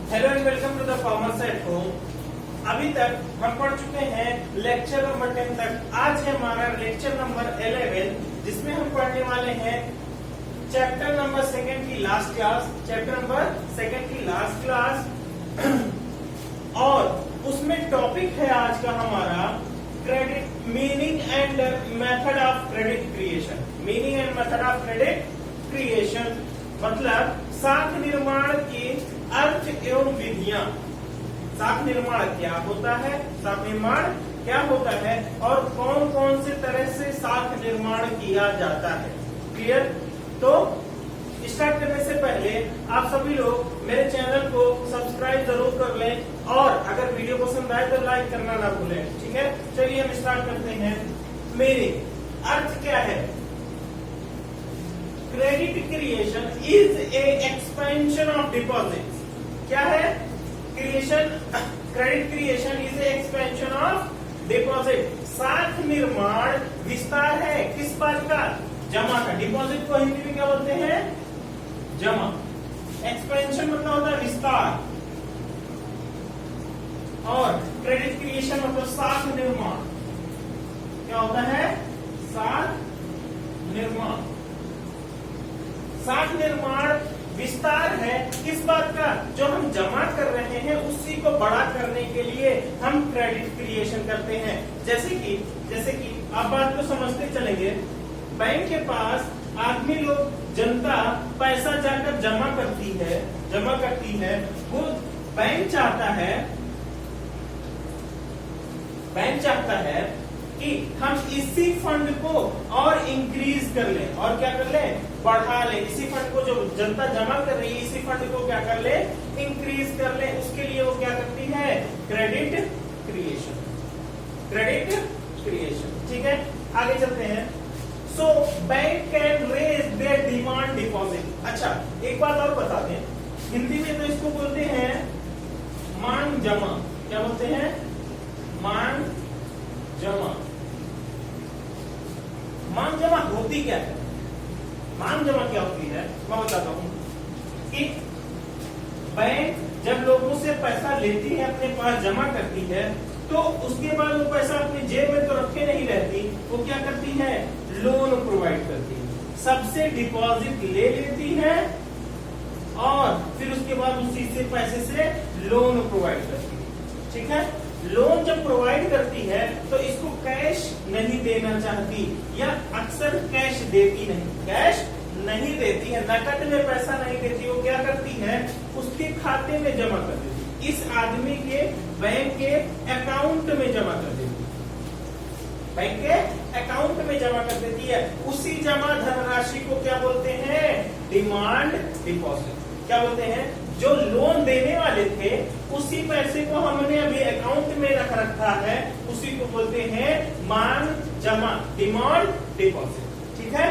Hello and welcome to the farmers at home. अभी तक हम पढ़ चुके हैं लेक्चर नंबर 10 तक। आज है हमारा लेक्चर नंबर 11 जिसमें हम पढ़ने वाले हैं चैप्टर नंबर 2 की लास्ट क्लास, चैप्टर नंबर 2 की लास्ट क्लास। और उसमें टॉपिक है आज का हमारा credit meaning and method of credit creation. Meaning and method of credit creation मतलब साख निर्माण के अर्थ एवं विधियां। साख निर्माण क्या होता है, साख निर्माण क्या होता है और कौन कौन से तरह से साख निर्माण किया जाता है। क्लियर? तो स्टार्ट करने से पहले आप सभी लोग मेरे चैनल को सब्सक्राइब जरूर कर लें और अगर वीडियो पसंद आए तो लाइक करना ना भूलें। ठीक है, चलिए हम स्टार्ट करते हैं। मीनिंग अर्थ क्या है? Credit creation is a expansion of deposit. क्या है? Creation, credit creation is a expansion of deposit. साख निर्माण विस्तार है किस बात का? जमा का। डिपॉजिट को हिंदी में क्या बोलते हैं? जमा। एक्सपेंशन मतलब होता है विस्तार और क्रेडिट क्रिएशन मतलब साख निर्माण। क्या होता है? साख निर्माण। साख निर्माण विस्तार है किस बात का? जो हम जमा कर रहे हैं उसी को बड़ा करने के लिए हम क्रेडिट क्रिएशन करते हैं। जैसे कि आप बात को समझते चलेंगे। बैंक के पास आदमी लोग, जनता पैसा जाकर जमा करती है। वो बैंक चाहता है कि हम इसी फंड को और इंक्रीज कर लें और क्या कर लें? बढ़ा लें। इसी फंड को जो जनता जमा कर रही है इसी फंड को क्या कर ले? इंक्रीज कर ले। उसके लिए वो क्या करती है? Credit creation. Credit creation. ठीक है, आगे चलते हैं। So bank can raise their demand deposit. अच्छा, एक बात और बता दें, हिंदी में तो इसको बोलते हैं मांग जमा। क्या बोलते हैं? मांग जमा। मांग जमा होती क्या है? मांग जमा क्या होती है मैं बताता हूं कि बैंक जब लोगों से पैसा लेती है, अपने पास जमा करती है, तो उसके बाद वो पैसा अपनी जेब में तो रखे नहीं रहती। वो क्या करती है? लोन प्रोवाइड करती है। सबसे डिपॉजिट ले लेती है और फिर उसके बाद उसी से पैसे से लोन प्रोवाइड करती है। ठीक है, लोन जब प्रोवाइड करती है तो इसको कैश नहीं देना चाहती या अक्सर कैश देती नहीं, कैश नहीं देती है, नकद में पैसा नहीं देती। वो क्या करती है? उसके खाते में जमा कर देती, इस आदमी के बैंक के अकाउंट में जमा कर देती, बैंक के अकाउंट में जमा कर देती है। उसी जमा धनराशि को क्या बोलते हैं? Demand deposit. क्या बोलते हैं? जो लोन देने वाले थे उसी पैसे को हमने अभी अकाउंट में रख रखा है, उसी को बोलते हैं मांग जमा, डिमांड डिपॉजिट। ठीक है,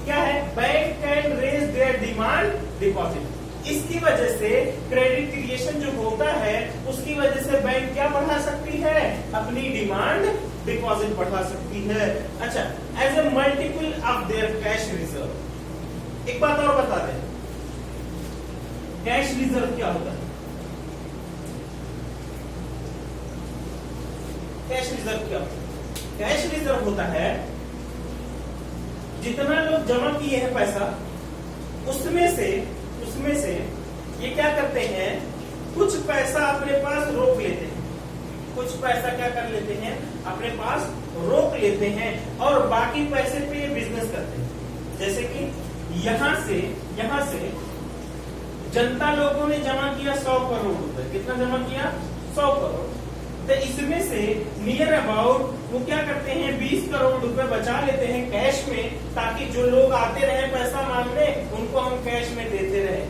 क्या है? Bank can raise their demand deposit. इसकी वजह से क्रेडिट क्रिएशन जो होता है उसकी वजह से बैंक क्या बढ़ा सकती है? अपनी डिमांड डिपॉजिट बढ़ा सकती है। अच्छा, as a multiple of their cash reserve. एक बात और बता दें, कैश रिजर्व क्या होता है? कैश रिजर्व क्या होता है? कैश रिजर्व होता है जितना लोग जमा किए हैं पैसा, उसमें से ये क्या करते हैं? कुछ पैसा अपने पास रोक लेते हैं। कुछ पैसा क्या कर लेते हैं? अपने पास रोक लेते हैं और बाकी पैसे पे ये बिजनेस करते हैं। जैसे कि यहां से जनता लोगों ने जमा किया 100 करोड़ रुपए। कितना जमा किया? 100 करोड़। तो इसमें से नियर अबाउट वो क्या करते हैं? 20 करोड़ रुपए बचा लेते हैं कैश में, ताकि जो लोग आते रहे पैसा मांगने उनको हम कैश में देते रहे।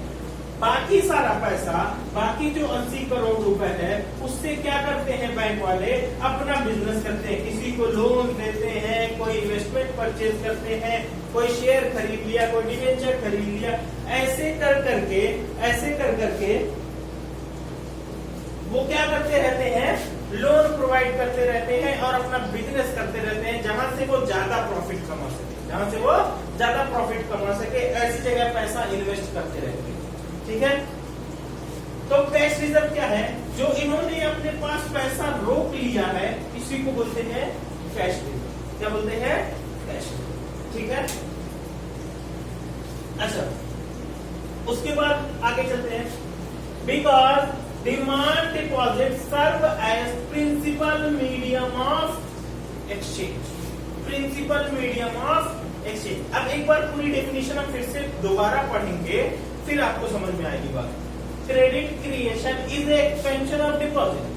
बाकी सारा पैसा, बाकी जो 80 करोड़ रुपए है, उससे क्या करते हैं बैंक वाले? अपना बिजनेस करते हैं। किसी को लोन देते हैं, कोई इन्वेस्टमेंट परचेज करते हैं, कोई शेयर खरीद लिया, कोई डिवेंचर खरीद लिया। ऐसे कर करके वो क्या करते रहते हैं? लोन प्रोवाइड करते रहते हैं और अपना बिजनेस करते रहते हैं, जहां से वो ज्यादा प्रॉफिट कमा सके, ऐसी जगह पैसा इन्वेस्ट करते रहते हैं। ठीक है, तो कैश रिजर्व क्या है? जो इन्होंने अपने पास पैसा रोक लिया है, इसी को बोलते हैं कैश रिजर्व। क्या बोलते हैं? Cash reserve. ठीक है। अच्छा, उसके बाद आगे चलते हैं। Because demand deposit serve as principal medium of exchange. Principal medium of exchange. अब एक बार पूरी डेफिनेशन हम फिर से दोबारा पढ़ेंगे, फिर आपको समझ में आएगी बात। Credit creation is a expansion of deposit.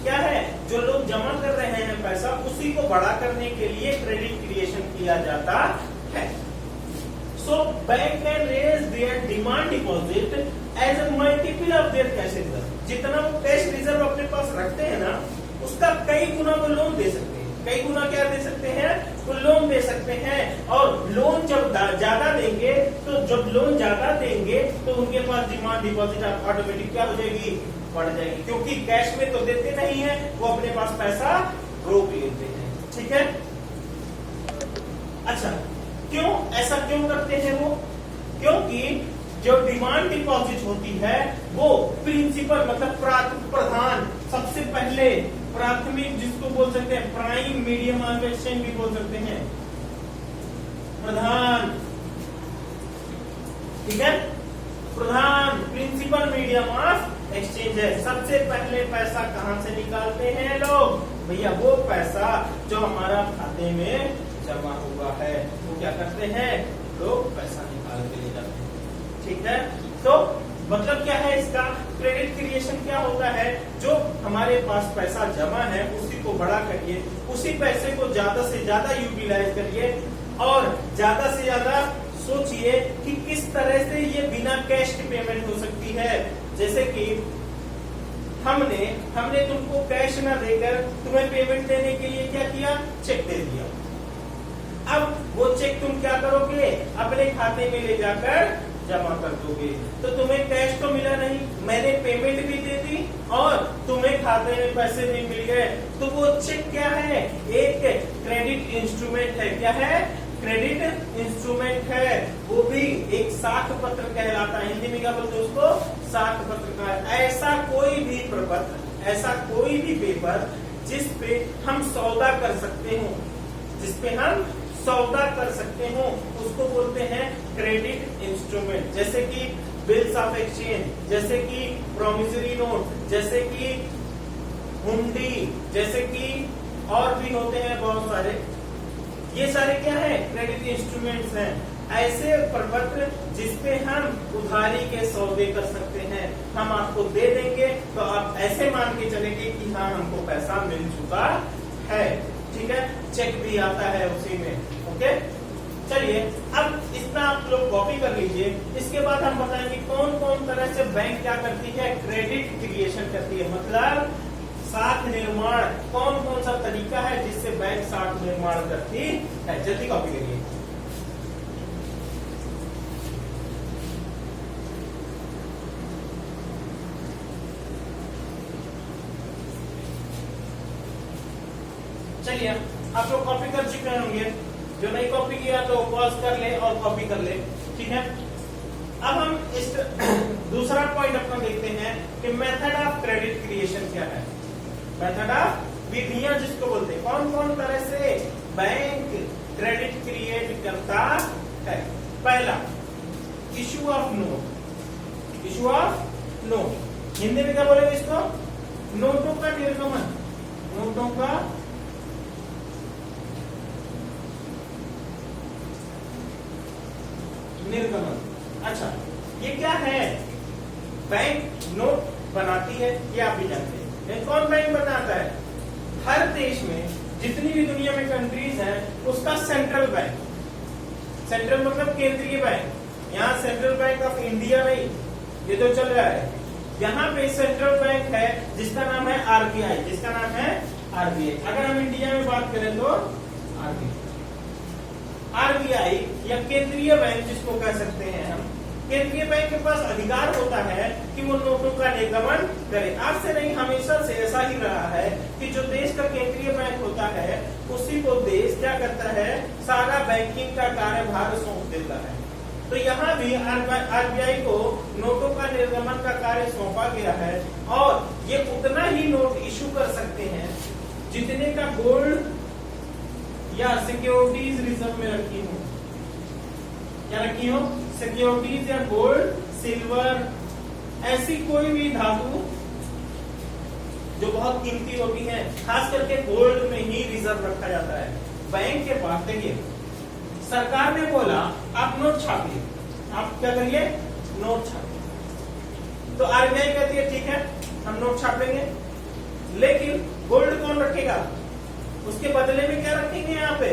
क्या है? जो लोग जमा कर रहे हैं पैसा, उसी को बड़ा करने के लिए क्रेडिट क्रिएशन किया जाता है। So bank can raise their demand deposit as a multiple of their cash reserve. जितना वो कैश रिजर्व अपने पास रखते हैं ना, उसका कई गुना वो लोन दे सकते हैं। कई गुना क्या दे सकते हैं? वो लोन दे सकते हैं। और लोन जब ज्यादा देंगे, तो जब लोन ज्यादा देंगे तो उनके पास डिमांड डिपॉजिट ऑटोमेटिक क्या हो जाएगी? बढ़ जाएगी, क्योंकि कैश में तो देते नहीं है, वो अपने पास पैसा रोक लेते हैं। ठीक है। अच्छा, क्यों ऐसा क्यों करते हैं वो? क्योंकि जो डिमांड डिपॉजिट होती है वो प्रिंसिपल मतलब प्रधान, सबसे पहले प्राथमिक, जिसको बोल सकते हैं प्राइम मीडियम ऑफ एक्सचेंज भी बोल सकते हैं, प्रधान। ठीक है। प्रधान प्रिंसिपल मीडियम ऑफ एक्सचेंज है। सबसे पहले पैसा कहां से निकालते हैं लोग? भैया वो पैसा जो हमारा खाते में जमा हुआ है, वो क्या करते हैं? लोग पैसा निकाल के ले जाते हैं। ठीक है। तो मतलब क्या है इसका? क्रेडिट क्रिएशन क्या होता है? जो हमारे पास पैसा जमा है उसी को बड़ा करिए, उसी पैसे को ज्यादा से ज्यादा यूटिलाइज करिए, और ज्यादा से ज्यादा सोचिए कि किस तरह से ये बिना कैश की पेमेंट हो सकती है। जैसे कि हमने तुमको कैश ना देकर तुम्हें पेमेंट देने के लिए क्या किया? चेक दे दिया। अब वो चेक तुम क्या करोगे? अपने खाते में ले जाकर जमा कर दोगे, तो तुम्हें कैश तो मिला नहीं, मैंने पेमेंट भी दे दी और तुम्हें खाते में पैसे भी मिल गए। तो वो चेक क्या है? एक क्रेडिट इंस्ट्रूमेंट है। क्या है? क्रेडिट इंस्ट्रूमेंट है। वो भी एक साख पत्र कहलाता है। हिंदी में क्या बोलते हैं उसको? साख पत्र का। ऐसा कोई भी प्रपत्र, ऐसा कोई भी पेपर जिसपे हम सौदा कर सकते हो, जिसपे हम सौदा कर सकते हो, उसको बोलते हैं क्रेडिट इंस्ट्रूमेंट। जैसे कि बिल्स ऑफ एक्सचेंज, जैसे कि प्रोमिसरी नोट, जैसे कि हुंडी, जैसे कि और भी होते हैं बहुत सारे। ये सारे क्या है? क्रेडिट इंस्ट्रूमेंट्स हैं। ऐसे प्रपत्र जिसपे हम उधारी के सौदे कर सकते हैं। हम आपको दे देंगे तो आप ऐसे मान के चलेंगे कि हाँ हमको पैसा मिल चुका है। ठीक है। चेक भी आता है उसी में। ओके, चलिए अब इतना आप लोग कॉपी कर लीजिए। इसके बाद हम बताएंगे कौन कौन तरह से बैंक क्या करती है? क्रेडिट क्रिएशन करती है, मतलब साख निर्माण। कौन कौन सा तरीका है जिससे बैंक साख निर्माण करती है? जल्दी कॉपी करिए। चलिए, आप लोग कॉपी कर चुके होंगे। जो नहीं कॉपी किया तो पॉज कर ले और कॉपी कर ले। ठीक है। अब हम इस दूसरा पॉइंट अपना देखते हैं कि मेथड ऑफ क्रेडिट क्रिएशन क्या है। मेथड ऑफ, विधियां जिसको बोलते हैं, कौन कौन तरह से बैंक क्रेडिट क्रिएट करता है। पहला, issue of note. Issue of note Hindi में क्या बोलेंगे इसको? नोटों का निर्गमन। नोटों का निर्गमन। अच्छा, ये क्या है? बैंक नोट बनाती है, ये आप भी जानते हैं। कौन बैंक बनाता है? हर देश में जितनी भी दुनिया में कंट्रीज हैं, उसका सेंट्रल बैंक। सेंट्रल मतलब केंद्रीय बैंक। यहाँ सेंट्रल बैंक ऑफ इंडिया नहीं, ये तो चल रहा है। यहाँ पे सेंट्रल बैंक है जिसका नाम है आरबीआई। जिसका नाम है आरबीआई। अगर हम इंडिया में बात करें तो आरबीआई। आरबीआई या केंद्रीय बैंक जिसको कह सकते हैं हम, केंद्रीय बैंक के पास अधिकार होता है कि वो नोटों का निर्गमन करे। आज से नहीं, हमेशा से ऐसा ही रहा है कि जो देश का केंद्रीय बैंक होता है उसी को देश क्या करता है? सारा बैंकिंग का कार्यभार सौंप देता है। तो यहाँ भी आरबीआई को नोटों का निर्गमन का कार्य सौंपा गया है और ये उतना ही नोट इशू कर सकते हैं जितने का गोल्ड या सिक्योरिटीज रिजर्व में रखी हो। क्या रखी हो? सिक्योरिटीज या गोल्ड, सिल्वर, ऐसी कोई भी धातु जो बहुत कीमती होती है, खास करके गोल्ड में ही रिजर्व रखा जाता है। बैंक के पास देखिए, सरकार ने बोला आप नोट छापिए, आप क्या करिए? नोट छापिए। तो आरबीआई कहती है ठीक है हम नोट छापेंगे, लेकिन गोल्ड कौन रखेगा? उसके बदले में क्या रखेंगे यहाँ पे?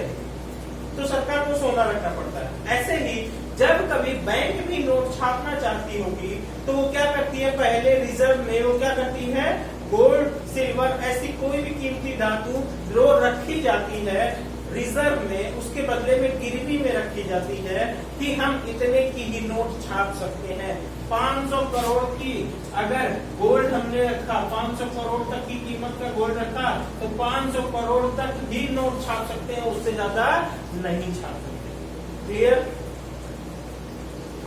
तो सरकार को सोना रखना पड़ता है। ऐसे ही जब कभी बैंक भी नोट छापना चाहती होगी तो वो क्या करती है? पहले रिजर्व में वो क्या करती है? गोल्ड, सिल्वर, ऐसी कोई भी कीमती धातु जो रखी जाती है रिजर्व में, उसके बदले में गिरवी में रखी जाती है कि हम इतने की ही नोट छाप सकते हैं। 500 करोड़ की अगर गोल्ड हमने रखा, 500 करोड़ तक की कीमत का गोल्ड रखा तो 500 करोड़ तक ही नोट छाप सकते हैं, उससे ज्यादा नहीं छाप सकते। क्लियर?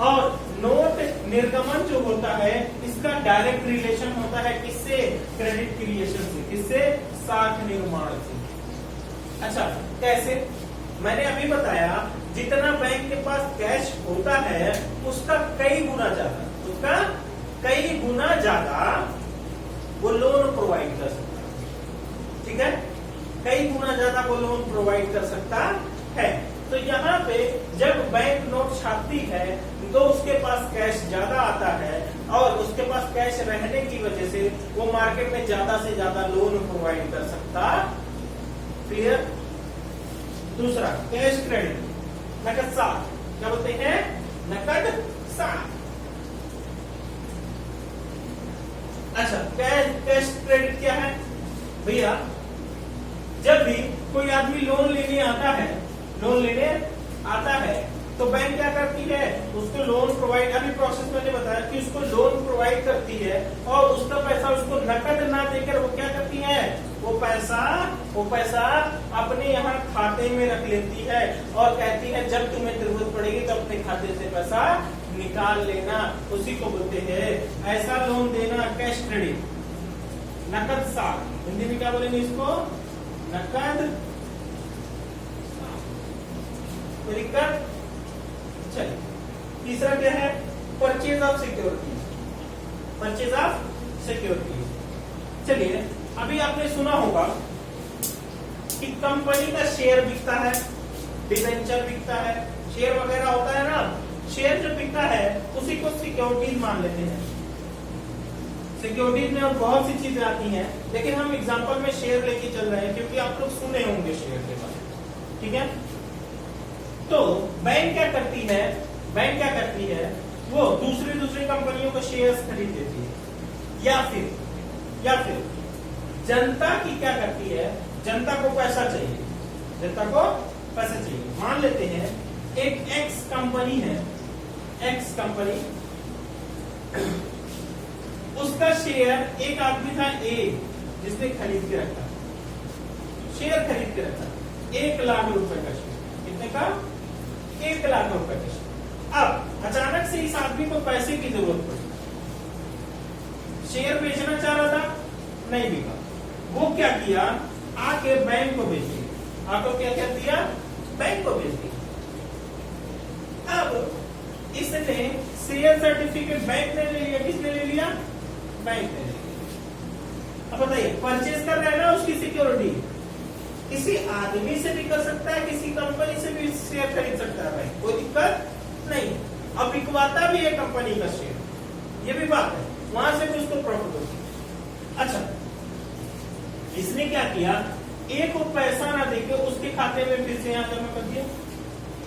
और नोट निर्गमन जो होता है इसका डायरेक्ट रिलेशन होता है किससे? क्रेडिट क्रिएशन से। किससे? साख निर्माण से। अच्छा, कैसे? मैंने अभी बताया जितना बैंक के पास कैश होता है उसका कई गुना ज्यादा, उसका कई गुना ज्यादा वो लोन प्रोवाइड कर सकता है। ठीक है? कई गुना ज्यादा वो लोन प्रोवाइड कर सकता है। तो यहाँ पे जब बैंक नोट छापती है तो उसके पास कैश ज्यादा आता है और उसके पास कैश रहने की वजह से वो मार्केट में ज्यादा से ज्यादा लोन प्रोवाइड कर सकता। क्लियर? दूसरा, कैश क्रेडिट, नकद साख। क्या बोलते हैं? नकद साख। अच्छा, कैश क्रेडिट क्या है भैया? जब भी कोई आदमी लोन लेने आता है तो बैंक क्या करती है? उसको लोन प्रोवाइड, अभी प्रोसेस मैंने बताया कि उसको लोन प्रोवाइड करती है और उसका पैसा उसको नकद ना देकर वो क्या करती है? वो पैसा अपने यहाँ खाते में रख लेती है और कहती है जब तुम्हें जरूरत पड़ेगी तो अपने खाते से पैसा निकाल लेना। उसी को बोलते हैं ऐसा लोन देना कैश क्रेडिट, नकद साख। हिंदी में क्या बोलेंगे इसको? नकद। चलिए, तीसरा क्या है? Purchase of securities. Purchase of securities. चलिए, अभी आपने सुना होगा कि कंपनी का शेयर बिकता है, डिबेंचर बिकता है, शेयर वगैरह होता है ना। शेयर जो बिकता है उसी को सिक्योरिटीज मान लेते हैं। सिक्योरिटीज में और बहुत सी चीजें आती हैं, लेकिन हम एग्जांपल में शेयर लेके चल रहे हैं क्योंकि आप लोग सुने होंगे शेयर के बारे में। ठीक है? तो बैंक क्या करती है? बैंक क्या करती है? वो दूसरी कंपनियों को शेयर्स खरीद देती है या फिर जनता की क्या करती है? जनता को पैसा चाहिए, जनता को पैसा चाहिए। मान लेते हैं एक एक्स कंपनी है, एक्स कंपनी, उसका शेयर एक आदमी था ए जिसने खरीद के रखा, शेयर खरीद के रखा 1 लाख रुपए का शेयर। कितने का? 1 लाख रुपए का शेयर। अब अचानक से इस आदमी को पैसे की जरूरत पड़ी, शेयर बेचना चाह रहा था, नहीं बिका। वो क्या किया? आके बैंक को बेच दिया। आपको क्या क्या दिया? बैंक को बेच दिया। अब इसने शेयर सर्टिफिकेट बैंक ने ले लिया। किसने ले लिया? बैंक ने ले लिया। अब बताइए, परचेज कर रहा है ना उसकी सिक्योरिटी, किसी आदमी से भी कर सकता है, किसी कंपनी से भी शेयर खरीद सकता है बैंक, कोई दिक्कत नहीं। अब बिकवाता भी है कंपनी का शेयर, ये भी बात है, वहां से भी उसको प्रॉफिट होती है। अच्छा, इसने क्या किया? एक को पैसा ना देके उसके खाते में फिर से यहाँ जमा कर दिया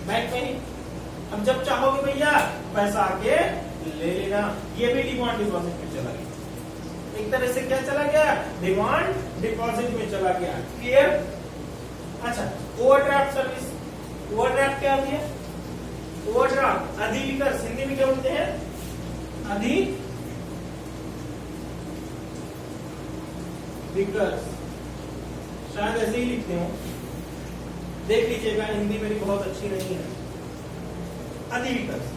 बैंक में ही। अब जब चाहोगे भैया पैसा आके ले लेना। ये भी डिमांड डिपॉजिट में चला गया, एक तरह से क्या चला गया? डिमांड डिपॉजिट में चला गया। क्लियर? अच्छा, ओवरड्राफ्ट सर्विस। ओवरड्राफ्ट क्या होती है? ओवरड्राफ्ट अधिविकर्ष, हिंदी में क्या बोलते हैं? अधिविकर्ष, शायद ऐसे ही लिखते हो, देख लीजिएगा, हिंदी मेरी बहुत अच्छी नहीं है। अधिविकर्ष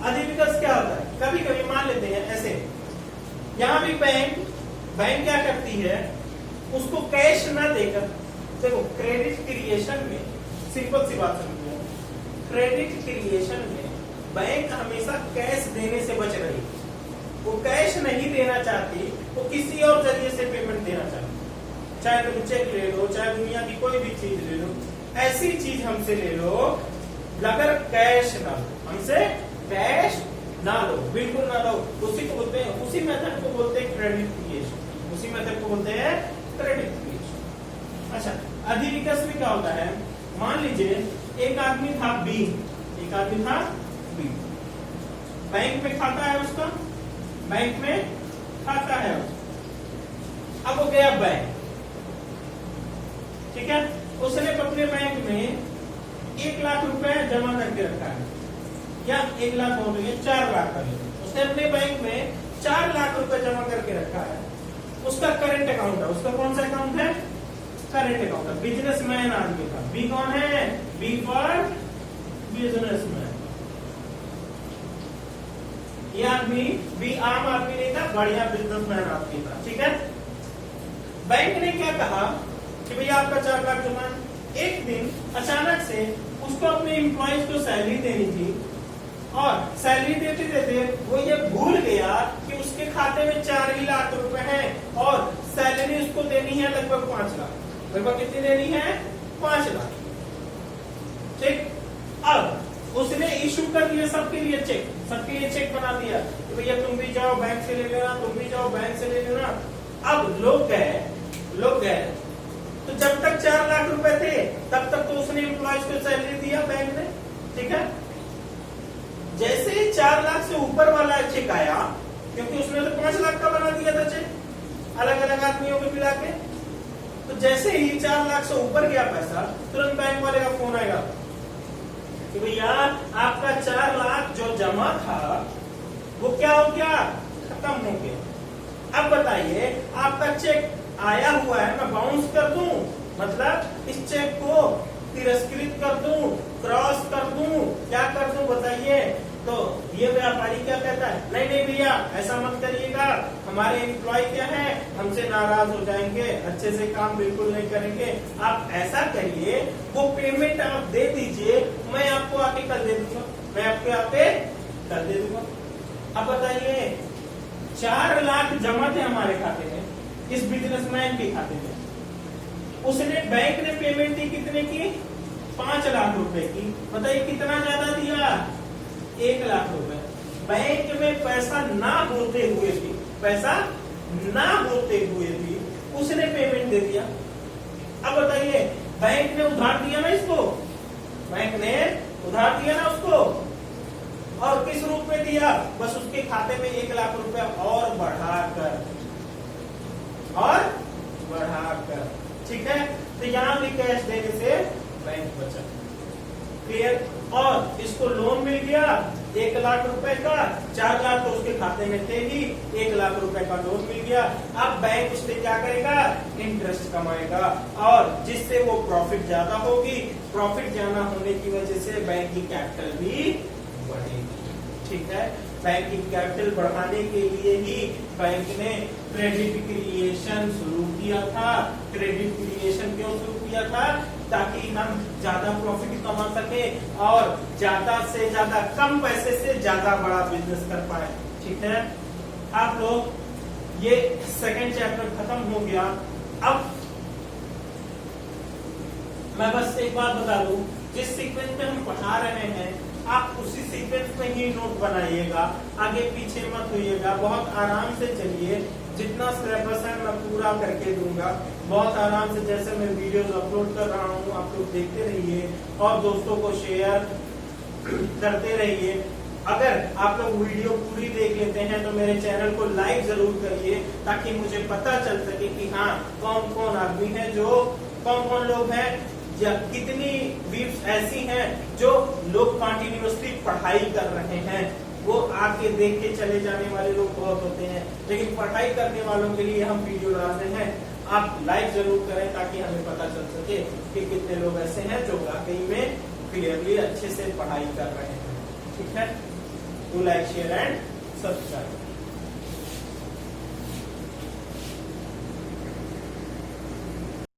अधिविकल्प क्या होता है, कभी कभी मान लेते हैं ऐसे, यहाँ भी बैंक क्या करती है, उसको कैश ना देकर, देखो क्रेडिट क्रिएशन में सिंपल सी बात समझिए, क्रेडिट क्रिएशन में बैंक हमेशा कैश देने से बच रही है, वो कैश नहीं देना चाहती, वो किसी और जरिए से पेमेंट देना चाहती, चाहे तुम चेक ले लो, चाहे दुनिया की कोई भी चीज ले लो, ऐसी चीज हमसे ले लो, अगर कैश ना लो, हमसे कैश ना लो, बिल्कुल ना लो, उसी को बोलते हैं, उसी मेथड को बोलते हैं क्रेडिट क्रिएशन, उसी मेथड को बोलते हैं क्रेडिट क्रिएशन। अच्छा, अधिविकल्प में क्या होता है, मान लीजिए एक आदमी था बी, एक आदमी था बी, बैंक में खाता है उसका, बैंक में खाता है उसका, अब वो गया बैंक, ठीक है, उसने अपने बैंक में 1 लाख रुपए जमा करके रखा है, या 1 लाख हो गए 4 लाख कर लिया, उसने अपने बैंक में 4 लाख रुपए जमा करके रखा है, उसका करंट अकाउंट है, उसका कौन सा अकाउंट है, करंट अकाउंट है, बिजनेसमैन आदमी का, बी कौन है, बी फॉर बिजनेसमैन, ये आदमी बी आम आदमी नहीं था, बढ़िया बिजनेसमैन आदमी था, ठीक है। बैंक ने क्या कहा कि भैया आपका 4 लाख जमा, एक दिन अचानक से उसको अपने एम्प्लॉइज को सैलरी देनी थी, और सैलरी देते देते वो ये भूल गया कि उसके खाते में 4 ही लाख रुपए हैं, और सैलरी उसको देनी है लगभग 5 लाख, लगभग कितनी देनी है, 5 लाख, ठीक। अब उसने इशू कर दिया सबके लिए चेक, सबके लिए चेक बना दिया कि भैया तुम भी जाओ बैंक से ले लेना, तुम भी जाओ बैंक से ले लेना। अब लोग गए, तो जब तक 4 लाख रुपए थे तब तक तो उसने एम्प्लॉइज को सैलरी दिया बैंक ने, ठीक है। जैसे ही 4 लाख से ऊपर वाला चेक आया, क्योंकि उसने तो 5 लाख का बना दिया था चेक अलग अलग आदमियों को मिला के, तो जैसे ही 4 लाख से ऊपर गया पैसा, तुरंत बैंक वाले का फोन आएगा कि भैया आपका 4 लाख जो जमा था वो क्या हो गया, खत्म हो गया। अब बताइए आपका चेक आया हुआ है, मैं बाउंस कर दूं, मतलब इस चेक को तिरस्कृत कर दूं, क्रॉस कर दूं, क्या कर दूं बताइए। तो ये व्यापारी क्या कहता है, नहीं नहीं भैया ऐसा मत करिएगा, हमारे एम्प्लॉय क्या है, हमसे नाराज हो जाएंगे, अच्छे से काम बिल्कुल नहीं करेंगे, आप ऐसा करिए वो पेमेंट आप दे दीजिए, मैं आपको आके कल दे दूंगा, मैं आपके आके कल दे दूंगा। अब बताइए 4 लाख जमा थे हमारे खाते में, इस बिजनेसमैन के खाते में, उसने बैंक ने पेमेंट दी कितने की, 5 लाख रुपए की, बताइए कितना ज्यादा दिया, 1 लाख रुपए। बैंक में पैसा ना होते हुए भी, पैसा ना होते हुए भी उसने पेमेंट दे दिया। अब बताइए बैंक ने उधार दिया ना इसको, बैंक ने उधार दिया ना उसको, और किस रूप में दिया, बस उसके खाते में 1 लाख रुपए और बढ़ाकर, ठीक है। तो यहाँ भी कैश देने से बैंक बचा, क्लियर। और इसको लोन मिल गया 1 लाख रुपए का, 4 लाख तो उसके खाते में थे ही, 1 लाख रुपए का लोन मिल गया। अब बैंक उससे क्या करेगा, इंटरेस्ट कमाएगा, और जिससे वो प्रॉफिट ज्यादा होगी, प्रॉफिट ज्यादा होने की वजह से बैंक की कैपिटल भी बढ़ेगी, ठीक है। बैंक की कैपिटल बढ़ाने के लिए ही बैंक ने क्रेडिट क्रिएशन शुरू किया था। क्रेडिट क्रिएशन क्यों शुरू किया था, ताकि हम ज्यादा प्रॉफिट कमा सके और ज्यादा से ज्यादा कम पैसे से ज्यादा बड़ा बिजनेस कर पाए, ठीक है। आप लोग ये सेकंड चैप्टर खत्म हो गया। अब मैं बस एक बात बता दूं, जिस सीक्वेंस में हम पढ़ा रहे हैं आप उसी सीक्वेंस में ही नोट बनाइएगा, आगे पीछे मत होइएगा, बहुत आराम से चलिए। जितना सिलेबस है मैं पूरा करके दूंगा, बहुत आराम से, जैसे मैं वीडियोस अपलोड कर रहा हूँ आप लोग देखते रहिए और दोस्तों को शेयर करते रहिए। अगर आप लोग वीडियो पूरी देख लेते हैं तो मेरे चैनल को लाइक जरूर करिए, ताकि मुझे पता चल सके कि हाँ कौन कौन आदमी है, जो कौन कौन लोग हैं, या कितनी वीड्स ऐसी हैं जो लोग कंटिन्यूअसली पढ़ाई कर रहे हैं। वो आके देख के चले जाने वाले लोग बहुत होते हैं, लेकिन पढ़ाई करने वालों के लिए हम वीडियो डालते हैं। आप लाइक जरूर करें ताकि हमें पता चल सके कि कितने लोग ऐसे हैं जो वाकई में क्लियरली अच्छे से पढ़ाई कर रहे हैं, ठीक है। to like, share and subscribe.